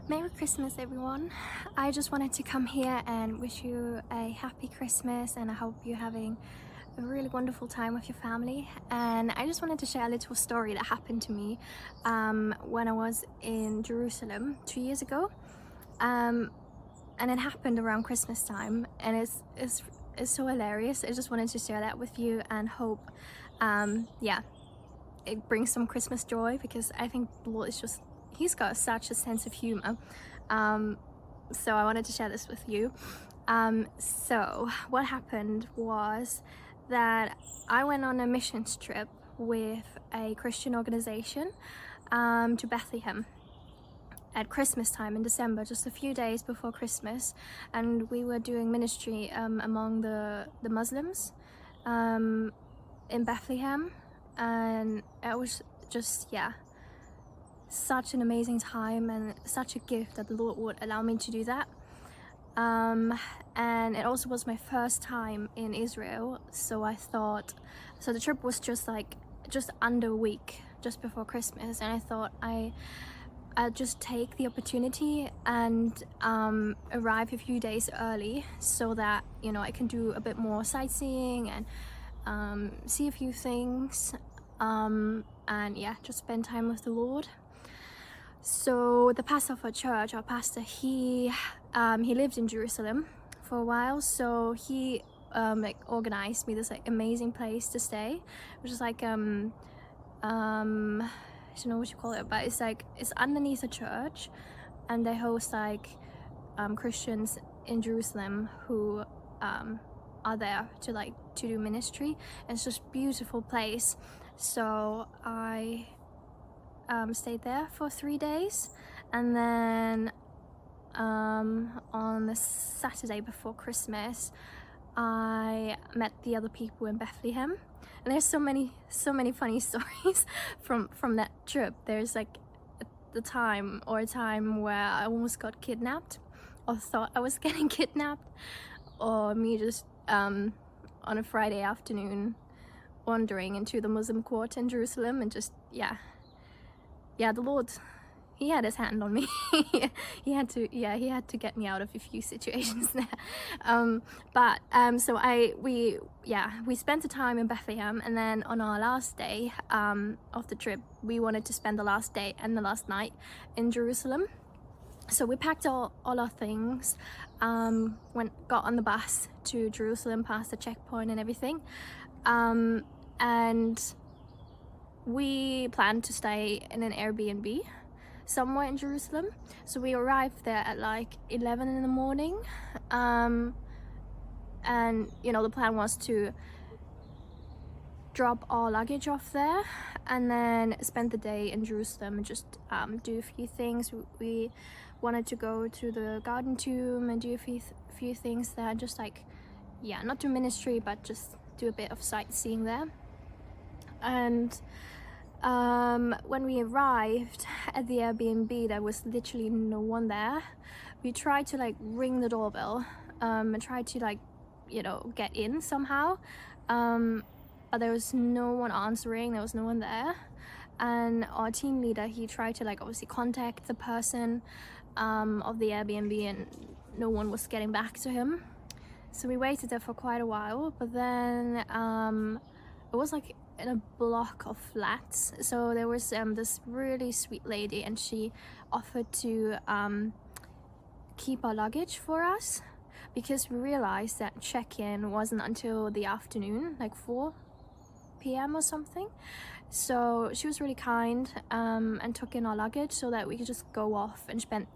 Merry Christmas everyone. I just wanted to come here and wish you a happy Christmas, and I hope you're having a really wonderful time with your family. And I just wanted to share a little story that happened to me when I was in Jerusalem 2 years ago, and it happened around Christmas time, and it's so hilarious. I just wanted to share that with you and hope yeah, it brings some Christmas joy, because I think the Lord is just, he's got such a sense of humor. So I wanted to share this with you. So what happened was that I went on a missions trip with a Christian organization to Bethlehem at Christmas time in December, just a few days before Christmas, and we were doing ministry among the Muslims in Bethlehem, and it was just, yeah, such an amazing time and such a gift that the Lord would allow me to do that. And it also was my first time in Israel, so I thought, so the trip was just under a week just before Christmas, and I thought I'd just take the opportunity and arrive a few days early, so that, you know, I can do a bit more sightseeing and see a few things, and yeah, just spend time with the Lord. So the pastor of our church, our pastor, he lived in Jerusalem for a while, so he organized me this amazing place to stay, which is I don't know what you call it, but it's underneath a church, and they host Christians in Jerusalem who are there to do ministry, and it's just a beautiful place. So I stayed there for 3 days, and then on the Saturday before Christmas I met the other people in Bethlehem, and there's so many funny stories from that trip. There's a time where I almost got kidnapped, or thought I was getting kidnapped, or me just on a Friday afternoon wandering into the Muslim quarter in Jerusalem, and just yeah, the Lord, he had his hand on me. he had to get me out of a few situations there. So we spent the time in Bethlehem, and then on our last day of the trip, we wanted to spend the last day and the last night in Jerusalem. So we packed all our things, got on the bus to Jerusalem, past the checkpoint and everything, and we planned to stay in an Airbnb somewhere in Jerusalem. So we arrived there at 11 in the morning, and you know, the plan was to drop our luggage off there and then spend the day in Jerusalem and just do a few things. We wanted to go to the Garden Tomb and do a few things there, just not do ministry, but just do a bit of sightseeing there. And when we arrived at the Airbnb, there was literally no one there. We tried to ring the doorbell and tried to get in somehow, but there was no one answering, there was no one there. And our team leader, he tried to obviously contact the person of the Airbnb, and no one was getting back to him. So we waited there for quite a while, but then it was in a block of flats. So there was this really sweet lady, and she offered to keep our luggage for us, because we realized that check-in wasn't until the afternoon, 4 p.m. or something. So she was really kind and took in our luggage so that we could just go off and spend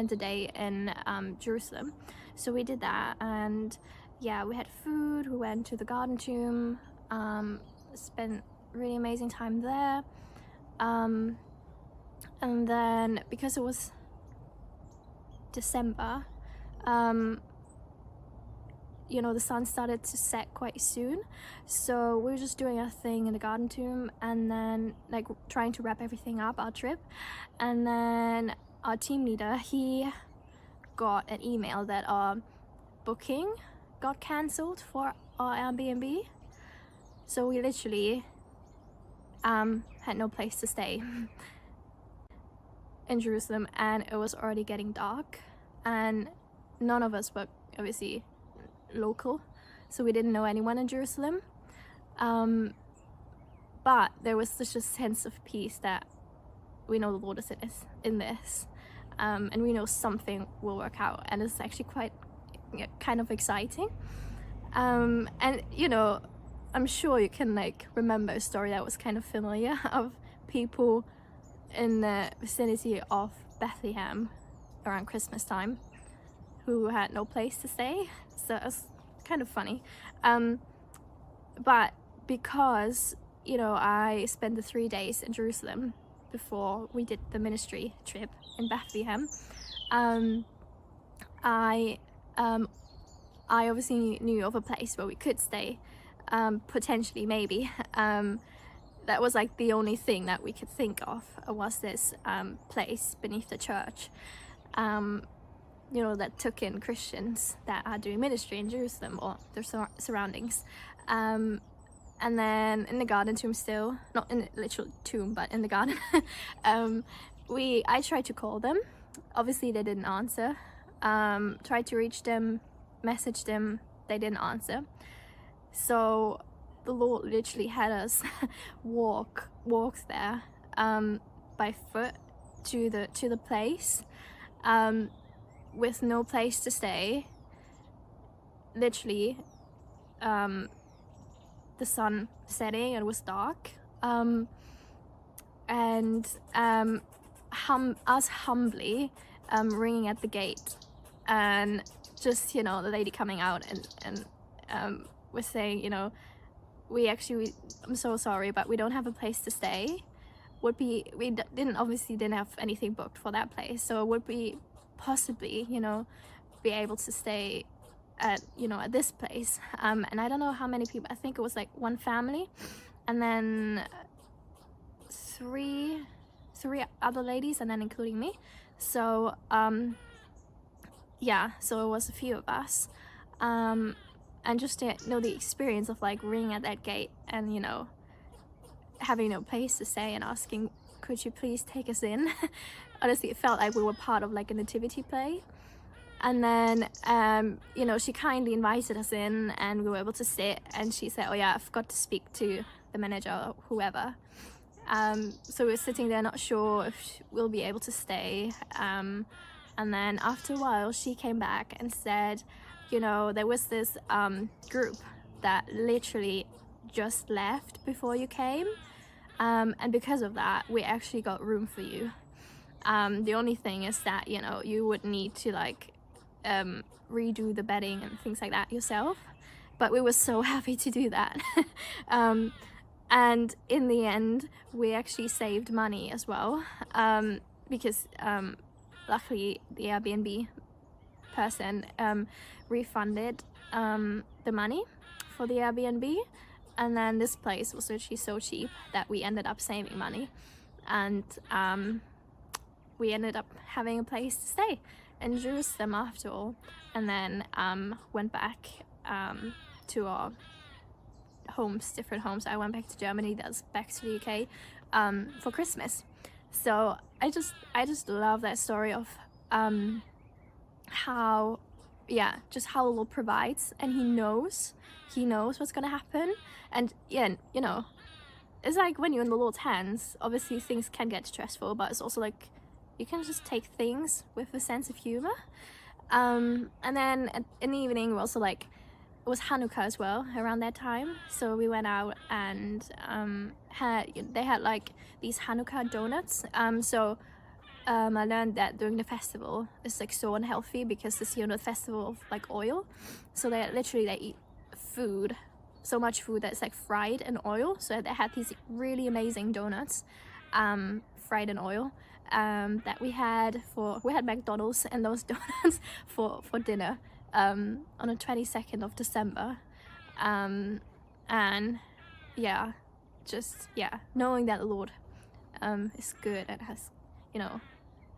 the day in Jerusalem. So we did that, and yeah, we had food, we went to the Garden Tomb, spent really amazing time there, and then because it was December, you know, the sun started to set quite soon, so we were just doing our thing in the Garden Tomb, and then trying to wrap everything up, our trip. And then our team leader, he got an email that our booking got cancelled for our Airbnb. So we literally had no place to stay. in Jerusalem, and it was already getting dark, and none of us were obviously local, so we didn't know anyone in Jerusalem. But there was such a sense of peace that we know the Lord is in this, and we know something will work out, and it's actually quite kind of exciting. And you know, I'm sure you can like remember a story that was kind of familiar of people in the vicinity of Bethlehem around Christmas time who had no place to stay. So it's kind of funny. But because, you know, I spent the 3 days in Jerusalem before we did the ministry trip in Bethlehem, I obviously knew of a place where we could stay, potentially, maybe. That was like the only thing that we could think of, was this place beneath the church, you know, that took in Christians that are doing ministry in Jerusalem or their surroundings. And then in the garden tomb still, not in the literal tomb, but in the garden, I tried to call them. Obviously they didn't answer. Tried to reach them, message them, they didn't answer. So the Lord literally had us walk there by foot to the place, with no place to stay. Literally, the sun setting, and it was dark, and us humbly ringing at the gate, and just, you know, the lady coming out and was saying, you know, I'm so sorry, but we don't have a place to stay. Didn't have anything booked for that place, so it would be possibly, you know, be able to stay at, you know, at this place. And I don't know how many people, I think it was like one family, and then three other ladies, and then including me. So yeah, so it was a few of us, and just to know the experience of like ringing at that gate and, you know, having no place to stay and asking, could you please take us in? Honestly, it felt like we were part of like a nativity play. And then you know, she kindly invited us in, and we were able to sit, and she said, oh yeah, I forgot to speak to the manager or whoever. So we were sitting there not sure if we'll be able to stay, and then after a while she came back and said, you know, there was this group that literally just left before you came, and because of that we actually got room for you. The only thing is that, you know, you would need to like redo the bedding and things like that yourself, but we were so happy to do that. And in the end we actually saved money as well, because luckily the Airbnb person refunded the money for the Airbnb, and then this place was actually so cheap that we ended up saving money, and we ended up having a place to stay in Jerusalem after all, and then went back to our homes, different homes. I went back to Germany, that's back to the UK for Christmas. So I just love that story of how, yeah, just how the Lord provides, and he knows what's gonna happen. And yeah, you know, it's like when you're in the Lord's hands, obviously things can get stressful, but it's also like you can just take things with a sense of humor. And then in the evening we also, like, it was Hanukkah as well around that time, so we went out and they had like these Hanukkah donuts. So I learned that during the festival it's like so unhealthy because it's, you know, the festival of like oil, so they eat food, so much food that's like fried in oil. So they had these really amazing donuts fried in oil, that we had McDonald's and those donuts for dinner on the 22nd of December. And yeah, just, yeah, knowing that the Lord is good and has, you know,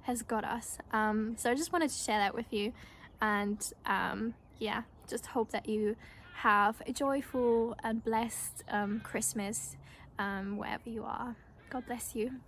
has got us. So I just wanted to share that with you, and yeah, just hope that you have a joyful and blessed Christmas wherever you are. God bless you.